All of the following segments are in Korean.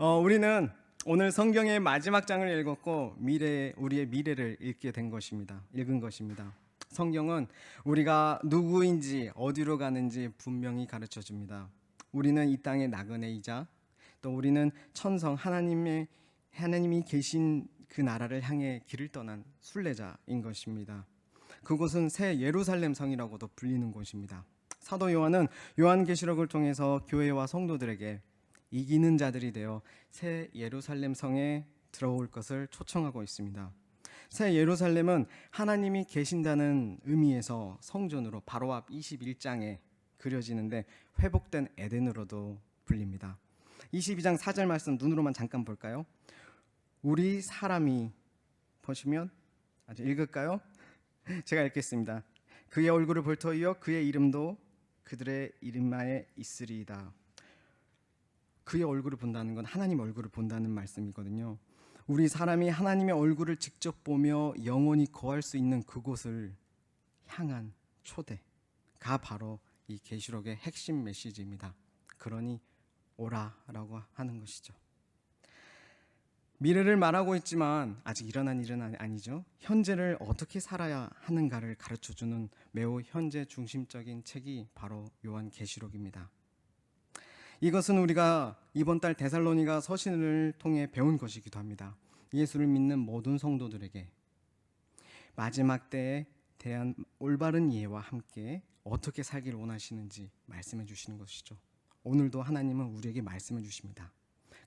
우리는 오늘 성경의 마지막 장을 읽었고 우리의 미래를 읽은 것입니다. 성경은 우리가 누구인지 어디로 가는지 분명히 가르쳐 줍니다. 우리는 이 땅의 나그네이자 또 우리는 천성 하나님이 계신 그 나라를 향해 길을 떠난 순례자인 것입니다. 그곳은 새 예루살렘 성이라고도 불리는 곳입니다. 사도 요한은 요한계시록을 통해서 교회와 성도들에게 이기는 자들이 되어 새 예루살렘 성에 들어올 것을 초청하고 있습니다. 새 예루살렘은 하나님이 계신다는 의미에서 성전으로 바로 앞 21장에 그려지는데 회복된 에덴으로도 불립니다. 22장 4절 말씀 눈으로만 잠깐 볼까요? 우리 사람이 보시면 아주 읽을까요? 제가 읽겠습니다. 그의 얼굴을 볼터이어 그의 이름도 그들의 이름하에 있으리이다. 그의 얼굴을 본다는 건 하나님 얼굴을 본다는 말씀이거든요. 우리 사람이 하나님의 얼굴을 직접 보며 영원히 거할 수 있는 그곳을 향한 초대가 바로 이 계시록의 핵심 메시지입니다. 그러니 오라라고 하는 것이죠. 미래를 말하고 있지만 아직 일어난 일은 아니죠. 현재를 어떻게 살아야 하는가를 가르쳐주는 매우 현재 중심적인 책이 바로 요한계시록입니다. 이것은 우리가 이번 달 데살로니가 서신을 통해 배운 것이기도 합니다. 예수를 믿는 모든 성도들에게 마지막 때에 대한 올바른 이해와 함께 어떻게 살기를 원하시는지 말씀해 주시는 것이죠. 오늘도 하나님은 우리에게 말씀해 주십니다.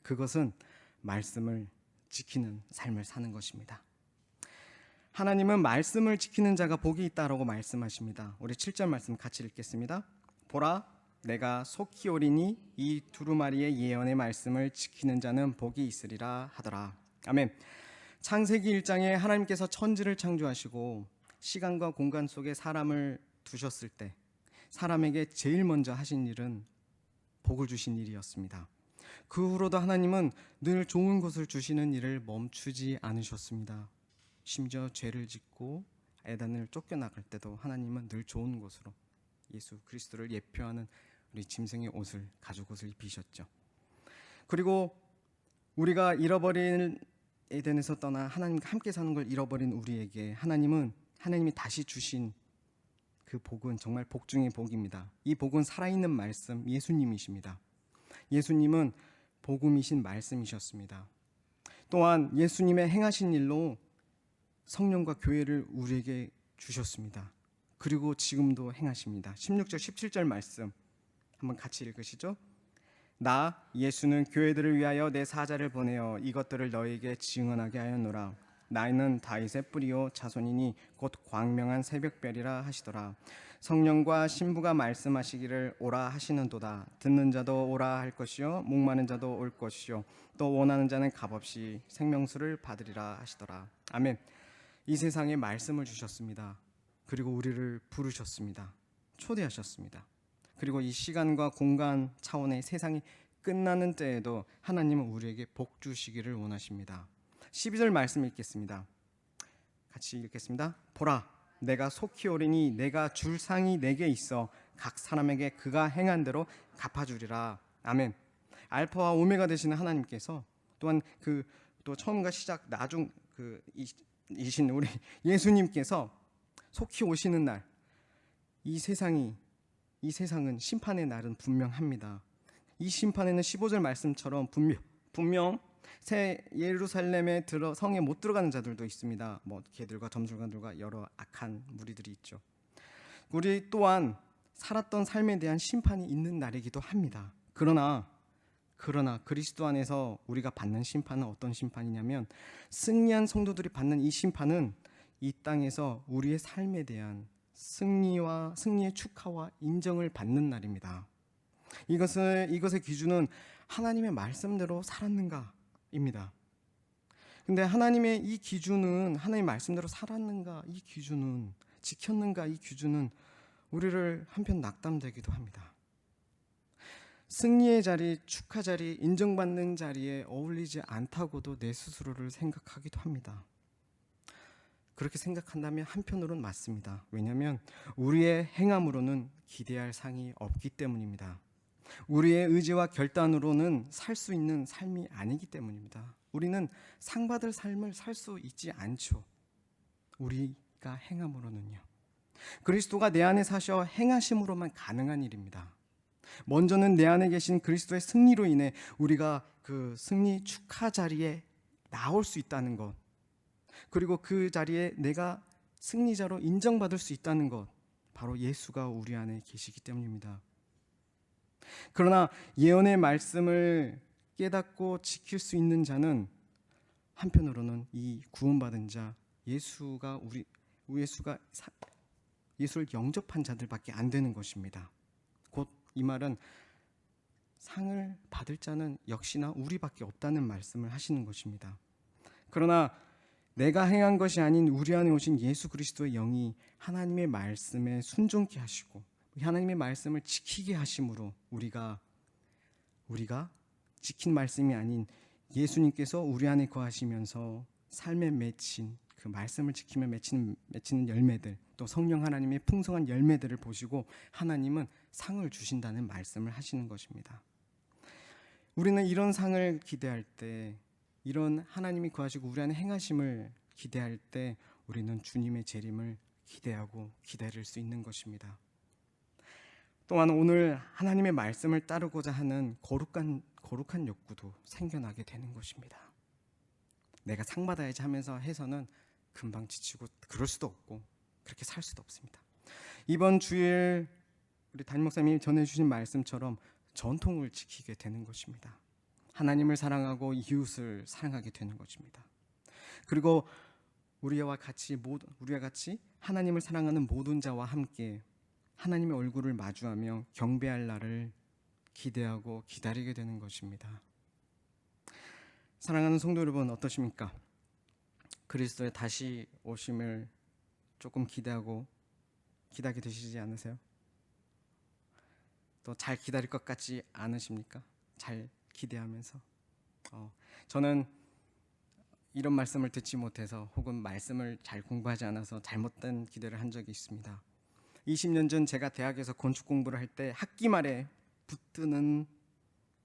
그것은 말씀을 지키는 삶을 사는 것입니다. 하나님은 말씀을 지키는 자가 복이 있다라고 말씀하십니다. 우리 7절 말씀 같이 읽겠습니다. 보라, 내가 속히 오리니 이 두루마리의 예언의 말씀을 지키는 자는 복이 있으리라 하더라. 아멘. 창세기 1장에 하나님께서 천지를 창조하시고 시간과 공간 속에 사람을 두셨을 때 사람에게 제일 먼저 하신 일은 복을 주신 일이었습니다. 그 후로도 하나님은 늘 좋은 것을 주시는 일을 멈추지 않으셨습니다. 심지어 죄를 짓고 에덴을 쫓겨나갈 때도 하나님은 늘 좋은 것으로 예수 그리스도를 예표하는 우리 짐승의 옷을 가죽 옷을 입히셨죠. 그리고 우리가 잃어버린 에덴에서 떠나 하나님과 함께 사는 걸 잃어버린 우리에게 하나님이 다시 주신 그 복은 정말 복 중의 복입니다. 이 복은 살아있는 말씀 예수님이십니다. 예수님은 복음이신 말씀이셨습니다. 또한 예수님의 행하신 일로 성령과 교회를 우리에게 주셨습니다. 그리고 지금도 행하십니다. 16절 17절 말씀 한번 같이 읽으시죠. 나 예수는 교회들을 위하여 내 사자를 보내어 이것들을 너희에게 증언하게 하였노라. 나이는 다윗의 뿌리요 자손이니 곧 광명한 새벽별이라 하시더라. 성령과 신부가 말씀하시기를 오라 하시는도다. 듣는 자도 오라 할 것이요 목마른 자도 올 것이요 또 원하는 자는 값없이 생명수를 받으리라 하시더라. 아멘. 이 세상에 말씀을 주셨습니다. 그리고 우리를 부르셨습니다. 초대하셨습니다. 그리고 이 시간과 공간 차원의 세상이 끝나는 때에도 하나님은 우리에게 복 주시기를 원하십니다. 12절 말씀 읽겠습니다. 같이 읽겠습니다. 보라, 내가 속히 오리니 내가 줄 상이 내게 있어 각 사람에게 그가 행한 대로 갚아주리라. 아멘. 알파와 오메가 되시는 하나님께서 또한 또 처음과 시작 나중 이신 우리 예수님께서 속히 오시는 날, 이 세상은 심판의 날은 분명합니다. 이 심판에는 15절 말씀처럼 분명 새 예루살렘에 성에 못 들어가는 자들도 있습니다. 개들과 점술관들과 여러 악한 무리들이 있죠. 우리 또한 살았던 삶에 대한 심판이 있는 날이기도 합니다. 그러나 그리스도 안에서 우리가 받는 심판은 어떤 심판이냐면 승리한 성도들이 받는 이 심판은 이 땅에서 우리의 삶에 대한 승리의 축하와 인정을 받는 날입니다. 이것의 기준은 하나님의 말씀대로 살았는가입니다. 근데 하나님의 말씀대로 살았는가 이 기준은 지켰는가 이 기준은 우리를 한편 낙담되기도 합니다. 승리의 자리, 축하 자리, 인정받는 자리에 어울리지 않다고도 내 스스로를 생각하기도 합니다. 그렇게 생각한다면 한편으로는 맞습니다. 왜냐하면 우리의 행함으로는 기대할 상이 없기 때문입니다. 우리의 의지와 결단으로는 살 수 있는 삶이 아니기 때문입니다. 우리는 상 받을 삶을 살 수 있지 않죠. 우리가 행함으로는요. 그리스도가 내 안에 사셔 행하심으로만 가능한 일입니다. 먼저는 내 안에 계신 그리스도의 승리로 인해 우리가 그 승리 축하 자리에 나올 수 있다는 것, 그리고 그 자리에 내가 승리자로 인정받을 수 있다는 것, 바로 예수가 우리 안에 계시기 때문입니다. 그러나 예언의 말씀을 깨닫고 지킬 수 있는 자는 한편으로는 이 구원받은 자 예수를 영접한 자들밖에 안 되는 것입니다. 곧 이 말은 상을 받을 자는 역시나 우리밖에 없다는 말씀을 하시는 것입니다. 그러나 내가 행한 것이 아닌 우리 안에 오신 예수 그리스도의 영이 하나님의 말씀에 순종케 하시고 하나님의 말씀을 지키게 하심으로 우리가 지킨 말씀이 아닌 예수님께서 우리 안에 거하시면서 삶에 맺힌 그 말씀을 지키며 맺히는 열매들, 또 성령 하나님의 풍성한 열매들을 보시고 하나님은 상을 주신다는 말씀을 하시는 것입니다. 우리는 이런 상을 기대할 때, 이런 하나님이 거하시고 우리 안에 행하심을 기대할 때 우리는 주님의 재림을 기대하고 기다릴 수 있는 것입니다. 또한 오늘 하나님의 말씀을 따르고자 하는 거룩한 욕구도 생겨나게 되는 것입니다. 내가 상 받아야지 하면서 해서는 금방 지치고 그럴 수도 없고 그렇게 살 수도 없습니다. 이번 주일 우리 담임 목사님이 전해주신 말씀처럼 전통을 지키게 되는 것입니다. 하나님을 사랑하고 이웃을 사랑하게 되는 것입니다. 그리고 우리와 같이 하나님을 사랑하는 모든 자와 함께 하나님의 얼굴을 마주하며 경배할 날을 기대하고 기다리게 되는 것입니다. 사랑하는 성도 여러분, 어떠십니까? 그리스도의 다시 오심을 조금 기대하게 되시지 않으세요? 또 잘 기다릴 것 같지 않으십니까? 잘 기대하면서 저는 이런 말씀을 듣지 못해서 혹은 말씀을 잘 공부하지 않아서 잘못된 기대를 한 적이 있습니다. 20년 전 제가 대학에서 건축 공부를 할 때 학기 말에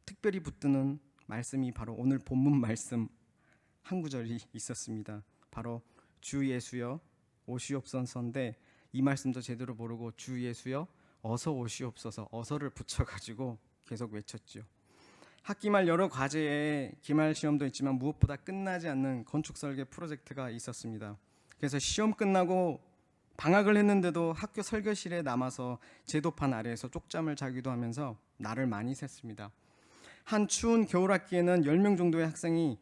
특별히 붙드는 말씀이 바로 오늘 본문 말씀 한 구절이 있었습니다. 바로 주 예수여 오시옵소서인데 이 말씀도 제대로 모르고 주 예수여 어서 오시옵소서, 어서를 붙여가지고 계속 외쳤죠. 학기 말 여러 과제에 기말 시험도 있지만 무엇보다 끝나지 않는 건축 설계 프로젝트가 있었습니다. 그래서 시험 끝나고 방학을 했는데도 학교 설교실에 남아서 제도판 아래에서 쪽잠을 자기도 하면서 날을 많이 샜습니다. 한 추운 겨울 학기에는 10명 정도의 학생이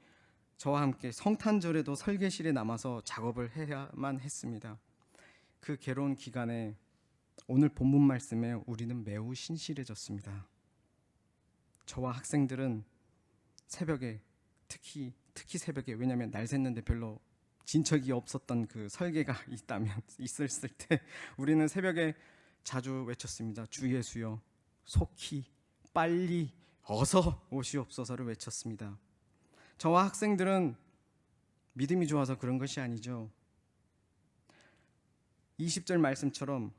저와 함께 성탄절에도 설계실에 남아서 작업을 해야만 했습니다. 그 괴로운 기간에 오늘 본문 말씀에 우리는 매우 신실해졌습니다. 저와 학생들은 새벽에 특히 새벽에, 왜냐하면 날 샜는데 별로 진척이 없었던 그 설계가 있었을 때 우리는 새벽에 자주 외쳤습니다. 주 예수여 속히 빨리 어서 오시옵소서를 외쳤습니다. 저와 학생들은 믿음이 좋아서 그런 것이 아니죠. 20절 말씀처럼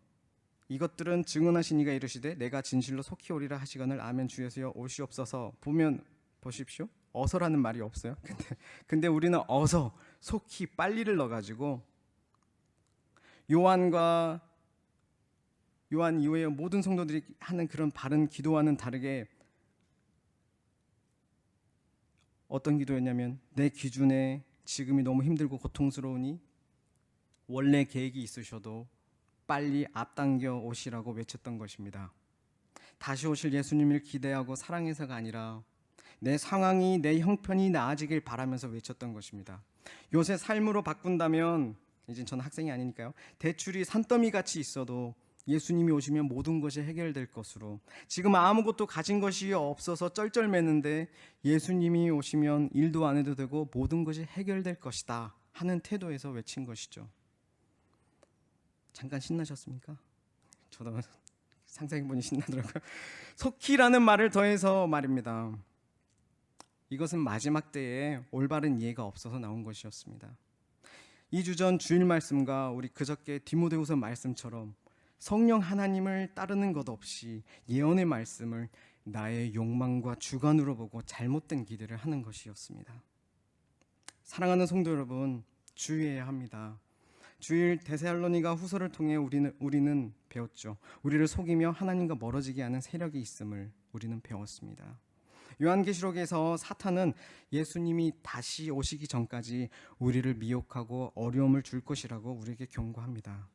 이것들은 증언하신 이가 이르시되 내가 진실로 속히 오리라 하시거늘 아멘 주 예수여 오시옵소서. 보면 보십시오. 어서라는 말이 없어요. 근데 우리는 어서, 속히, 빨리를 넣어가지고 요한 이후에 모든 성도들이 하는 그런 바른 기도와는 다르게 어떤 기도였냐면 내 기준에 지금이 너무 힘들고 고통스러우니 원래 계획이 있으셔도 빨리 앞당겨 오시라고 외쳤던 것입니다. 다시 오실 예수님을 기대하고 사랑해서가 아니라 내 상황이, 내 형편이 나아지길 바라면서 외쳤던 것입니다. 요새 삶으로 바꾼다면, 이제 저는 학생이 아니니까요, 대출이 산더미 같이 있어도 예수님이 오시면 모든 것이 해결될 것으로, 지금 아무것도 가진 것이 없어서 쩔쩔매는데 예수님이 오시면 일도 안 해도 되고 모든 것이 해결될 것이다 하는 태도에서 외친 것이죠. 잠깐 신나셨습니까? 저도 상상해보니 신나더라고요. 속히라는 말을 더해서 말입니다. 이것은 마지막 때에 올바른 이해가 없어서 나온 것이었습니다. 2주 전 주일 말씀과 우리 그저께 디모데후서 말씀처럼 성령 하나님을 따르는 것 없이 예언의 말씀을 나의 욕망과 주관으로 보고 잘못된 기대를 하는 것이었습니다. 사랑하는 성도 여러분, 주의해야 합니다. 주일 데살로니가 후서를 통해 우리는 배웠죠. 우리를 속이며 하나님과 멀어지게 하는 세력이 있음을 우리는 배웠습니다. 요한계시록에서 사탄은 예수님이 다시 오시기 전까지 우리를 미혹하고 어려움을 줄 것이라고 우리에게 경고합니다.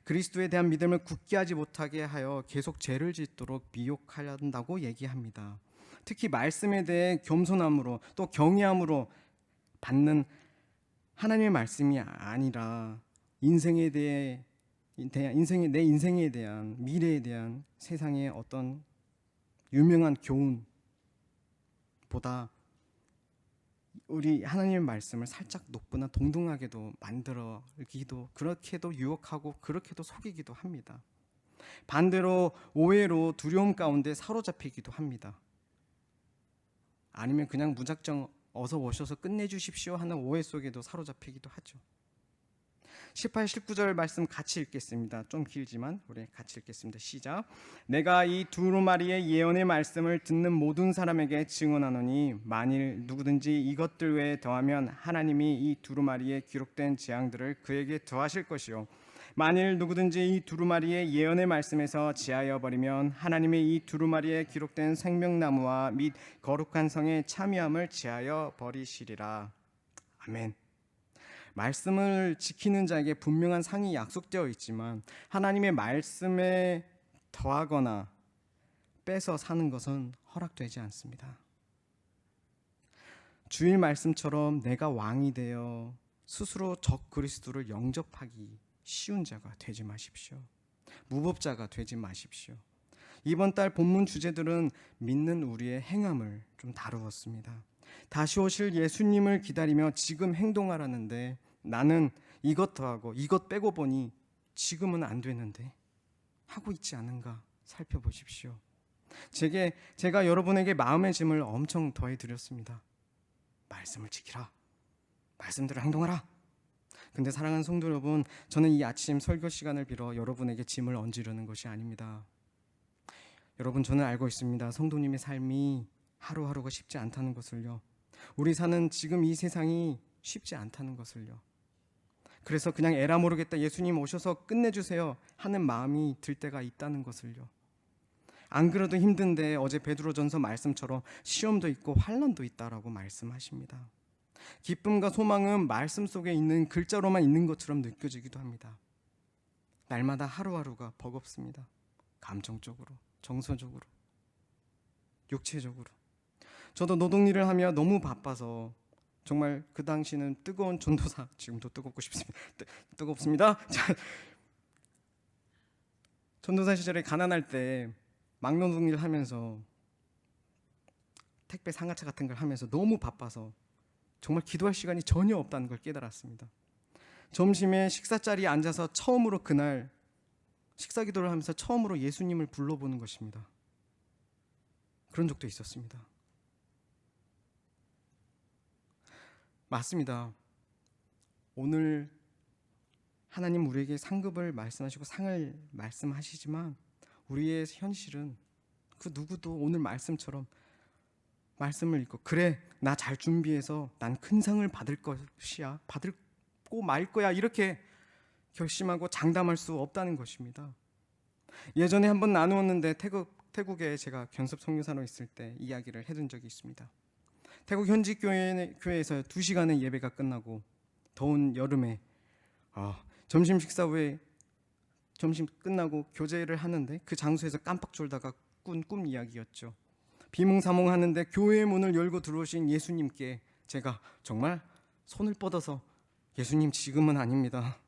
그리스도에 대한 믿음을 굳게 하지 못하게 하여 계속 죄를 짓도록 미혹한다고 얘기합니다. 특히 말씀에 대해 겸손함으로 또 경외함으로 받는 하나님의 말씀이 아니라 인생에 대해 내 인생에 대한 미래에 대한 세상의 어떤 유명한 교훈보다 우리 하나님의 말씀을 살짝 높거나 동등하게도 만들기도 그렇게도 유혹하고 그렇게도 속이기도 합니다. 반대로 오해로 두려움 가운데 사로잡히기도 합니다. 아니면 그냥 무작정 어서 오셔서 끝내주십시오 하는 오해 속에도 사로잡히기도 하죠. 18, 19절 말씀 같이 읽겠습니다. 좀 길지만 우리 같이 읽겠습니다. 시작. 내가 이 두루마리의 예언의 말씀을 듣는 모든 사람에게 증언하노니 만일 누구든지 이것들 외에 더하면 하나님이 이 두루마리에 기록된 재앙들을 그에게 더하실 것이요 만일 누구든지 이 두루마리의 예언의 말씀에서 제하여 버리면 하나님의 이 두루마리에 기록된 생명나무와 및 거룩한 성의 참여함을 제하여 버리시리라. 아멘. 말씀을 지키는 자에게 분명한 상이 약속되어 있지만 하나님의 말씀에 더하거나 빼서 사는 것은 허락되지 않습니다. 주일 말씀처럼 내가 왕이 되어 스스로 적 그리스도를 영접하기 쉬운 자가 되지 마십시오. 무법자가 되지 마십시오. 이번 달 본문 주제들은 믿는 우리의 행함을 좀 다루었습니다. 다시 오실 예수님을 기다리며 지금 행동하라는데 나는 이것 더하고 이것 빼고 보니 지금은 안 되는데 하고 있지 않은가 살펴보십시오. 제가 여러분에게 마음의 짐을 엄청 더해드렸습니다. 말씀을 지키라. 말씀대로 행동하라. 근데 사랑하는 성도 여러분, 저는 이 아침 설교 시간을 빌어 여러분에게 짐을 얹으려는 것이 아닙니다. 여러분, 저는 알고 있습니다. 성도님의 삶이 하루하루가 쉽지 않다는 것을요. 우리 사는 지금 이 세상이 쉽지 않다는 것을요. 그래서 그냥 에라 모르겠다, 예수님 오셔서 끝내주세요 하는 마음이 들 때가 있다는 것을요. 안 그래도 힘든데 어제 베드로전서 말씀처럼 시험도 있고 환난도 있다라고 말씀하십니다. 기쁨과 소망은 말씀 속에 있는 글자로만 있는 것처럼 느껴지기도 합니다. 날마다 하루하루가 버겁습니다. 감정적으로, 정서적으로, 육체적으로. 저도 노동일을 하며 너무 바빠서 정말 그 당시는 뜨거운 전도사, 지금도 뜨겁고 싶습니다. 뜨겁습니다. 전도사 시절에 가난할 때 막노동일 하면서 택배 상하차 같은 걸 하면서 너무 바빠서 정말 기도할 시간이 전혀 없다는 걸 깨달았습니다. 점심에 식사 자리에 앉아서 처음으로 그날 식사 기도를 하면서 처음으로 예수님을 불러보는 것입니다. 그런 적도 있었습니다. 맞습니다. 오늘 하나님 우리에게 상급을 말씀하시고 상을 말씀하시지만 우리의 현실은 그 누구도 오늘 말씀처럼 말씀을 읽고 그래 나 잘 준비해서 난 큰 상을 받을 것이야, 받고 말 거야 이렇게 결심하고 장담할 수 없다는 것입니다. 예전에 한번 나누었는데 태국에 제가 견습 선교사로 있을 때 이야기를 해둔 적이 있습니다. 태국 현지 교회에서 2시간의 예배가 끝나고 더운 여름에 점심 식사 후에 점심 끝나고 교제를 하는데 그 장소에서 깜빡 졸다가 꾼 꿈 이야기였죠. 비몽사몽하는데 교회의 문을 열고 들어오신 예수님께 제가 정말 손을 뻗어서 예수님 지금은 아닙니다.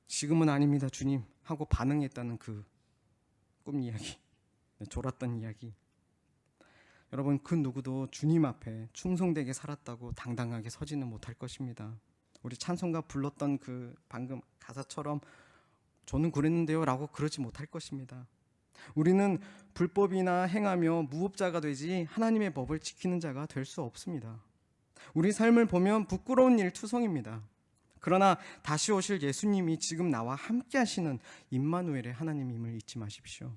지금은 아닙니다 주님 하고 반응했다는 그 꿈 이야기, 졸았던 이야기. 여러분, 그 누구도 주님 앞에 충성되게 살았다고 당당하게 서지는 못할 것입니다. 우리 찬송가 불렀던 그 방금 가사처럼 저는 그랬는데요 라고 그러지 못할 것입니다. 우리는 불법이나 행하며 무법자가 되지 하나님의 법을 지키는 자가 될 수 없습니다. 우리 삶을 보면 부끄러운 일 투성입니다. 그러나 다시 오실 예수님이 지금 나와 함께 하시는 임마누엘의 하나님임을 잊지 마십시오.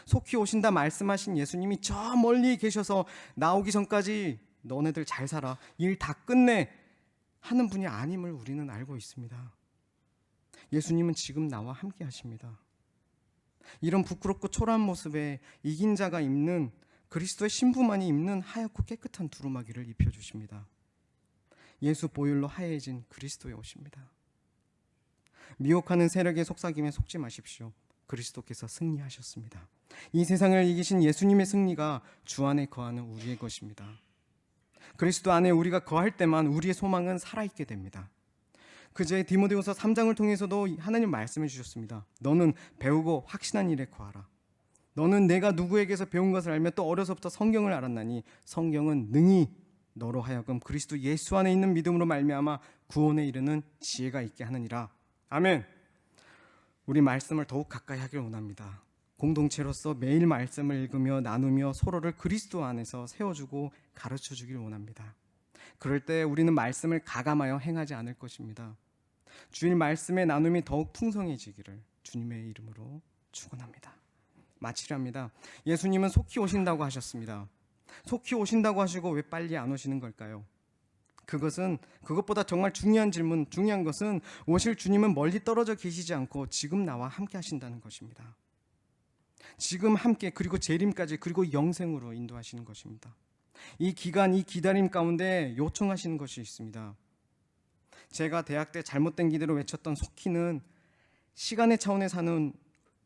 속히 오신다 말씀하신 예수님이 저 멀리 계셔서 나오기 전까지 너네들 잘 살아, 일 다 끝내 하는 분이 아님을 우리는 알고 있습니다. 예수님은 지금 나와 함께 하십니다. 이런 부끄럽고 초라한 모습에 이긴 자가 입는, 그리스도의 신부만이 입는 하얗고 깨끗한 두루마기를 입혀주십니다. 예수 보혈로 하얘진 그리스도에 오십니다. 미혹하는 세력의 속삭임에 속지 마십시오. 그리스도께서 승리하셨습니다. 이 세상을 이기신 예수님의 승리가 주 안에 거하는 우리의 것입니다. 그리스도 안에 우리가 거할 때만 우리의 소망은 살아있게 됩니다. 그제 디모데후서 3장을 통해서도 하나님 말씀해 주셨습니다. 너는 배우고 확신한 일에 거하라. 너는 내가 누구에게서 배운 것을 알며 또 어려서부터 성경을 알았나니 성경은 능히 너로 하여금 그리스도 예수 안에 있는 믿음으로 말미암아 구원에 이르는 지혜가 있게 하느니라. 아멘. 우리 말씀을 더욱 가까이 하길 원합니다. 공동체로서 매일 말씀을 읽으며 나누며 서로를 그리스도 안에서 세워주고 가르쳐주길 원합니다. 그럴 때 우리는 말씀을 가감하여 행하지 않을 것입니다. 주일 말씀의 나눔이 더욱 풍성해지기를 주님의 이름으로 축원합니다. 마치렵니다. 예수님은 속히 오신다고 하셨습니다. 속히 오신다고 하시고 왜 빨리 안 오시는 걸까요? 그것보다 정말 중요한 것은 오실 주님은 멀리 떨어져 계시지 않고 지금 나와 함께 하신다는 것입니다. 지금 함께, 그리고 재림까지, 그리고 영생으로 인도하시는 것입니다. 이 기간, 이 기다림 가운데 요청하시는 것이 있습니다. 제가 대학 때 잘못된 기대로 외쳤던 속히는 시간의 차원에 사는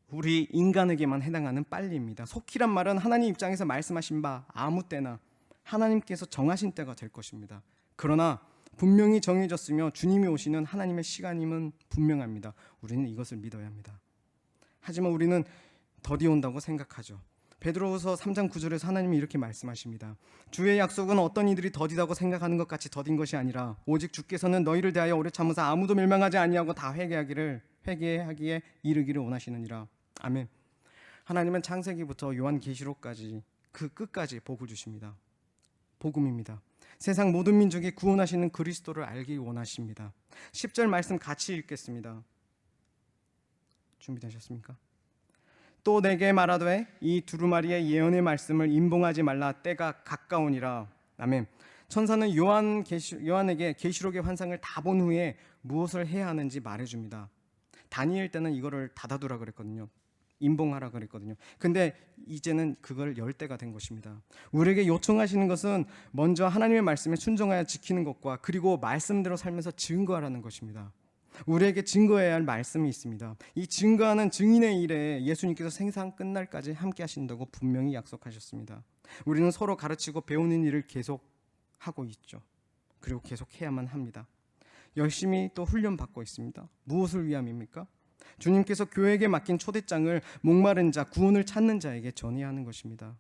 우리 인간에게만 해당하는 빨리입니다. 속히란 말은 하나님 입장에서 말씀하신 바 아무 때나 하나님께서 정하신 때가 될 것입니다. 그러나 분명히 정해졌으며 주님이 오시는 하나님의 시간임은 분명합니다. 우리는 이것을 믿어야 합니다. 하지만 우리는 더디 온다고 생각하죠. 베드로후서 3장 9절에서 하나님이 이렇게 말씀하십니다. 주의 약속은 어떤 이들이 더디다고 생각하는 것 같이 더딘 것이 아니라 오직 주께서는 너희를 대하여 오래 참으사 아무도 멸망하지 아니하고 다 회개하기에 이르기를 원하시느니라. 아멘. 하나님은 창세기부터 요한계시록까지 그 끝까지 복을 주십니다. 복음입니다. 세상 모든 민족이 구원하시는 그리스도를 알기 원하십니다. 10절 말씀 같이 읽겠습니다. 준비되셨습니까? 또 내게 말하되 이 두루마리의 예언의 말씀을 임봉하지 말라. 때가 가까우니라. 아멘. 천사는 요한에게 계시록의 환상을 다 본 후에 무엇을 해야 하는지 말해줍니다. 다니엘 때는 이거를 닫아두라 그랬거든요. 임봉하라 그랬거든요. 근데 이제는 그걸 열 때가 된 것입니다. 우리에게 요청하시는 것은 먼저 하나님의 말씀에 순종하여 지키는 것과 그리고 말씀대로 살면서 증거하라는 것입니다. 우리에게 증거해야 할 말씀이 있습니다. 이 증거하는 증인의 일에 예수님께서 생상 끝날까지 함께 하신다고 분명히 약속하셨습니다. 우리는 서로 가르치고 배우는 일을 계속하고 있죠. 그리고 계속해야만 합니다. 열심히 또 훈련받고 있습니다. 무엇을 위함입니까? 주님께서 교회에게 맡긴 초대장을 목마른 자, 구원을 찾는 자에게 전해야 하는 것입니다.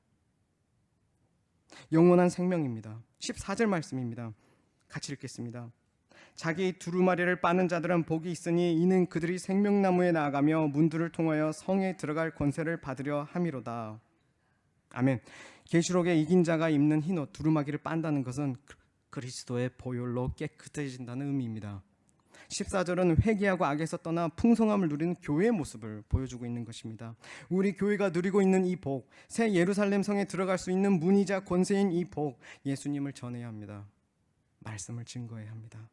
영원한 생명입니다. 14절 말씀입니다. 같이 읽겠습니다. 자기 두루마리를 빠는 자들은 복이 있으니 이는 그들이 생명나무에 나아가며 문들을 통하여 성에 들어갈 권세를 받으려 함이로다. 아멘. 계시록에 이긴 자가 입는 흰 옷 두루마기를 빤다는 것은 그리스도의 보혈로 깨끗해진다는 의미입니다. 14절은 회개하고 악에서 떠나 풍성함을 누리는 교회의 모습을 보여주고 있는 것입니다. 우리 교회가 누리고 있는 이 복, 새 예루살렘 성에 들어갈 수 있는 문이자 권세인 이 복, 예수님을 전해야 합니다. 말씀을 증거해야 합니다.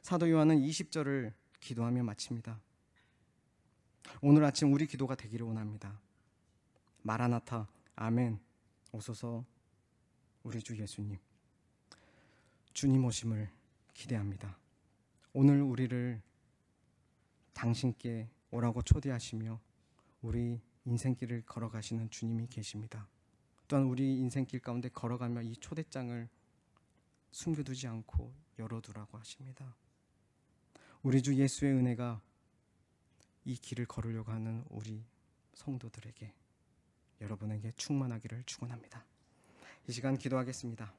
사도 요한은 20절을 기도하며 마칩니다. 오늘 아침 우리 기도가 되기를 원합니다. 마라나타, 아멘, 오소서 우리 주 예수님. 주님 오심을 기대합니다. 오늘 우리를 당신께 오라고 초대하시며 우리 인생길을 걸어가시는 주님이 계십니다. 또한 우리 인생길 가운데 걸어가며 이 초대장을 숨겨두지 않고 열어두라고 하십니다. 우리 주 예수의 은혜가 이 길을 걸으려고 하는 우리 성도들에게, 여러분에게 충만하기를 축원합니다. 이 시간 기도하겠습니다.